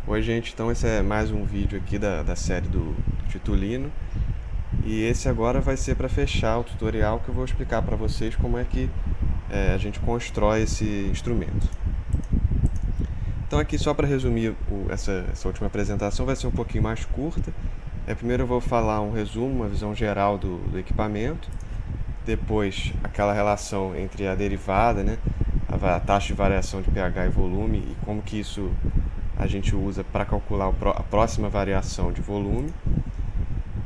Oi gente, então esse é mais um vídeo aqui da série do Titulino. E esse agora vai ser para fechar o tutorial que eu vou explicar para vocês como é que a gente constrói esse instrumento. Então aqui só para resumir essa última apresentação vai ser um pouquinho mais curta. Primeiro eu vou falar um resumo, uma visão geral do equipamento. Depois aquela relação entre a derivada, né, a taxa de variação de pH e volume e como que isso a gente usa para calcular a próxima variação de volume.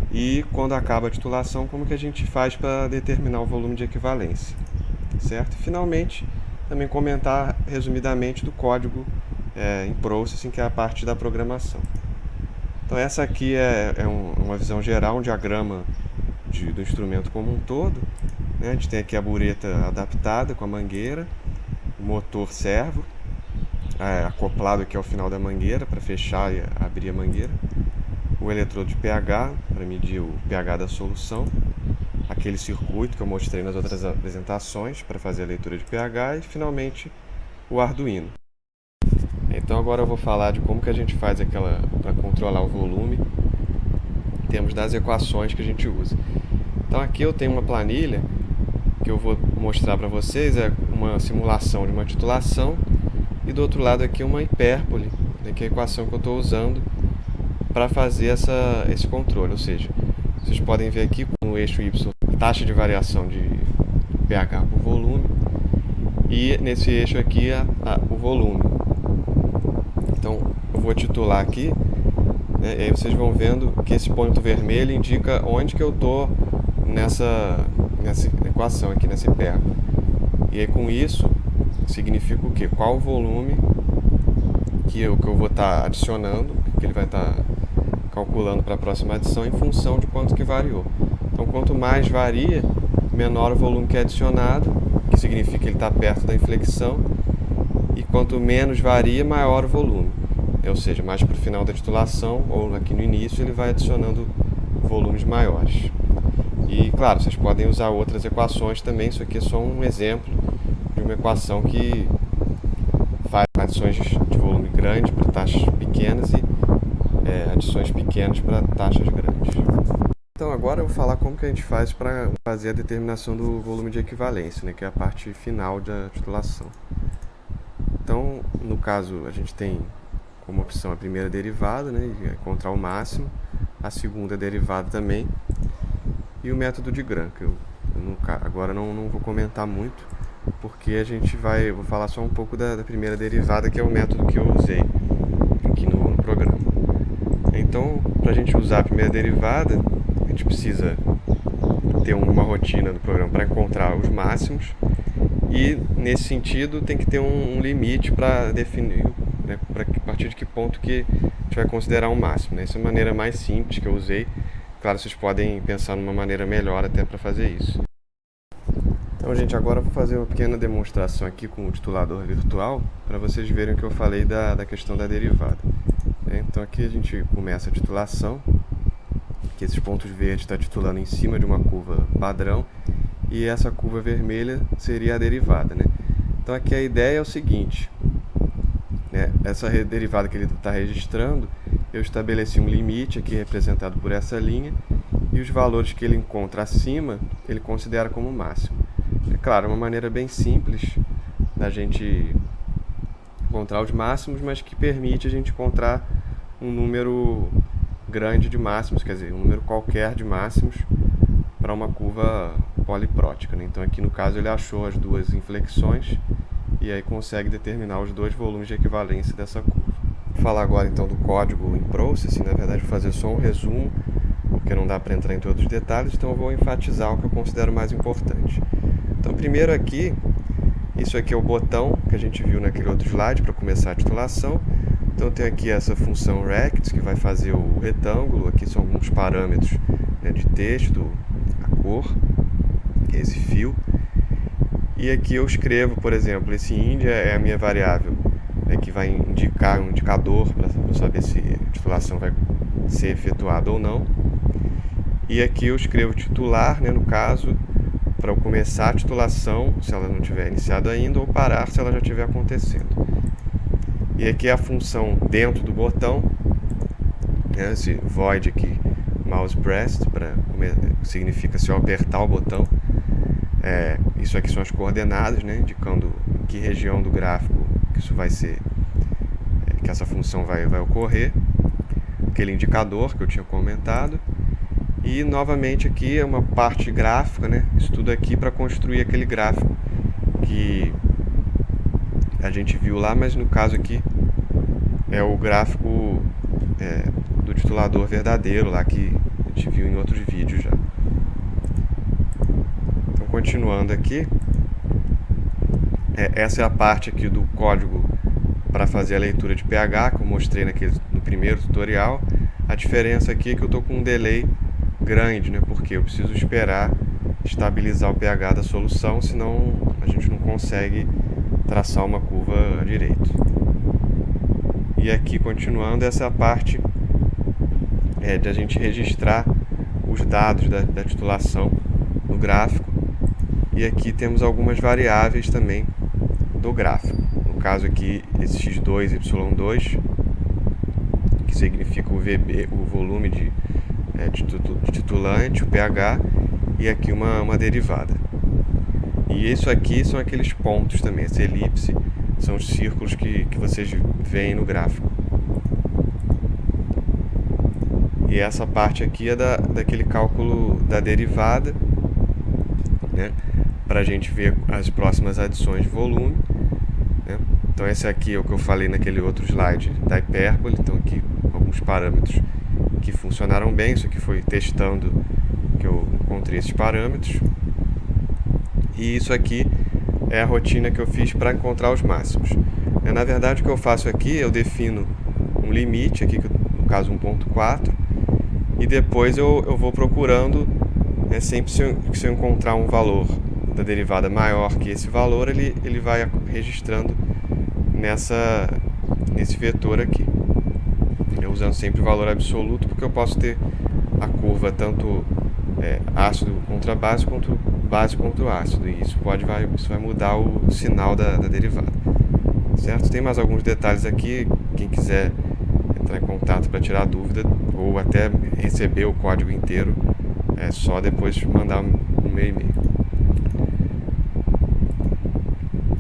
E quando acaba a titulação, como que a gente faz para determinar o volume de equivalência, certo? E finalmente, também comentar resumidamente do código em Processing, que é a parte da programação. Então essa aqui é uma visão geral, um diagrama do instrumento como um todo, né? A gente tem aqui a bureta adaptada com a mangueira, o motor servo, acoplado aqui ao final da mangueira para fechar e abrir a mangueira, o eletrodo de pH para medir o pH da solução, aquele circuito que eu mostrei nas outras apresentações para fazer a leitura de pH e finalmente o Arduino. Então agora eu vou falar de como que a gente faz para controlar o volume em termos das equações que a gente usa. Então aqui eu tenho uma planilha que eu vou mostrar para vocês, é uma simulação de uma titulação, e do outro lado aqui uma hipérbole, né, que é a equação que eu estou usando para fazer esse controle. Ou seja, vocês podem ver aqui no eixo Y a taxa de variação de pH por volume e nesse eixo aqui o volume. Então eu vou titular aqui, né, e aí vocês vão vendo que esse ponto vermelho indica onde que eu estou nessa equação aqui, nessa hipérbole. E aí com isso significa o quê? Qual o volume que eu vou estar adicionando, que ele vai estar calculando para a próxima adição em função de quanto que variou. Então quanto mais varia, menor o volume que é adicionado, que significa que ele está perto da inflexão, e quanto menos varia, maior o volume. Ou seja, mais para o final da titulação, ou aqui no início, ele vai adicionando volumes maiores. E claro, vocês podem usar outras equações também, isso aqui é só um exemplo de uma equação que faz adições de volume grande para taxas pequenas e adições pequenas para taxas grandes. Então agora eu vou falar como que a gente faz para fazer a determinação do volume de equivalência, né, que é a parte final da titulação. Então, no caso, a gente tem como opção a primeira derivada, né, encontrar o máximo, a segunda derivada também, e o método de Gram, que eu agora não vou comentar muito, porque eu vou falar só um pouco da primeira derivada, que é o método que eu usei aqui no programa. Então, para a gente usar a primeira derivada, a gente precisa ter uma rotina do programa para encontrar os máximos, e nesse sentido tem que ter um limite para definir, né, a partir de que ponto que a gente vai considerar um máximo, né? Essa é a maneira mais simples que eu usei. Claro, vocês podem pensar numa maneira melhor até para fazer isso. Então, gente, agora eu vou fazer uma pequena demonstração aqui com o titulador virtual para vocês verem o que eu falei da questão da derivada. Então aqui a gente começa a titulação, que esses pontos verdes está titulando em cima de uma curva padrão, e essa curva vermelha seria a derivada, né? Então aqui a ideia é o seguinte, né? Essa derivada que ele está registrando, eu estabeleci um limite aqui representado por essa linha, e os valores que ele encontra acima, ele considera como máximo. É claro, uma maneira bem simples da gente encontrar os máximos, mas que permite a gente encontrar um número grande de máximos, quer dizer, um número qualquer de máximos para uma curva poliprótica, né? Então aqui no caso ele achou as duas inflexões e aí consegue determinar os dois volumes de equivalência dessa curva. Vou falar agora então do código em Processing. Na verdade vou fazer só um resumo, porque não dá para entrar em todos os detalhes, então eu vou enfatizar o que eu considero mais importante. Então primeiro aqui, isso aqui é o botão que a gente viu naquele outro slide para começar a titulação. Então tem aqui essa função rect, que vai fazer o retângulo. Aqui são alguns parâmetros, né, de texto, a cor, que é esse fio. E aqui eu escrevo, por exemplo, esse int é a minha variável, né, que vai indicar um indicador para saber se a titulação vai ser efetuada ou não. E aqui eu escrevo titular, né, no caso, para eu começar a titulação, se ela não tiver iniciado ainda, ou parar se ela já estiver acontecendo. E aqui é a função dentro do botão, né? Esse void aqui, mouse pressed, significa se eu apertar o botão. Isso aqui são as coordenadas, né? Indicando em que região do gráfico que isso vai ser, que essa função vai ocorrer. Aquele indicador que eu tinha comentado. E novamente aqui é uma parte gráfica, né? Isso tudo aqui para construir aquele gráfico que a gente viu lá, mas no caso aqui é o gráfico do titulador verdadeiro lá que a gente viu em outros vídeos já. Então, continuando aqui, essa é a parte aqui do código para fazer a leitura de pH que eu mostrei no primeiro tutorial. A diferença aqui é que eu estou com um delay grande, né? Porque eu preciso esperar estabilizar o pH da solução, senão a gente não consegue traçar uma curva direito. E aqui, continuando, essa é a parte de a gente registrar os dados da titulação no gráfico. E aqui temos algumas variáveis também do gráfico. No caso aqui, esse x2, y2, que significa o VB, o volume de titulante, o pH, e aqui uma derivada. E isso aqui são aqueles pontos também, essa elipse são os círculos que vocês veem no gráfico. E essa parte aqui é daquele cálculo da derivada, né, para a gente ver as próximas adições de volume, né. Então esse aqui é o que eu falei naquele outro slide da hipérbole. Então aqui alguns parâmetros que funcionaram bem. Isso aqui foi testando que eu encontrei esses parâmetros. E isso aqui é a rotina que eu fiz para encontrar os máximos. Na verdade, o que eu faço aqui, eu defino um limite, aqui no caso 1.4, e depois eu vou procurando, sempre se eu encontrar um valor da derivada maior que esse valor, ele vai registrando nesse vetor aqui. Eu usando sempre o valor absoluto, porque eu posso ter a curva tanto ácido contra base, quanto base contra ácido, e isso vai mudar o sinal da derivada, certo? Tem mais alguns detalhes aqui, quem quiser entrar em contato para tirar dúvida, ou até receber o código inteiro, é só depois mandar no meu e-mail.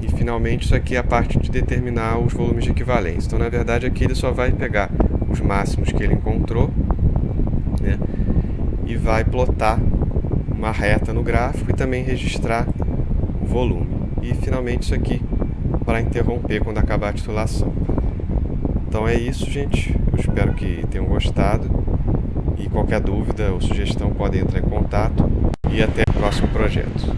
E finalmente isso aqui é a parte de determinar os volumes de equivalência. Então, na verdade, aqui ele só vai pegar os máximos que ele encontrou, né, e vai plotar uma reta no gráfico e também registrar o volume. E finalmente isso aqui para interromper quando acabar a titulação. Então é isso, gente. Eu espero que tenham gostado. E qualquer dúvida ou sugestão podem entrar em contato. E até o próximo projeto.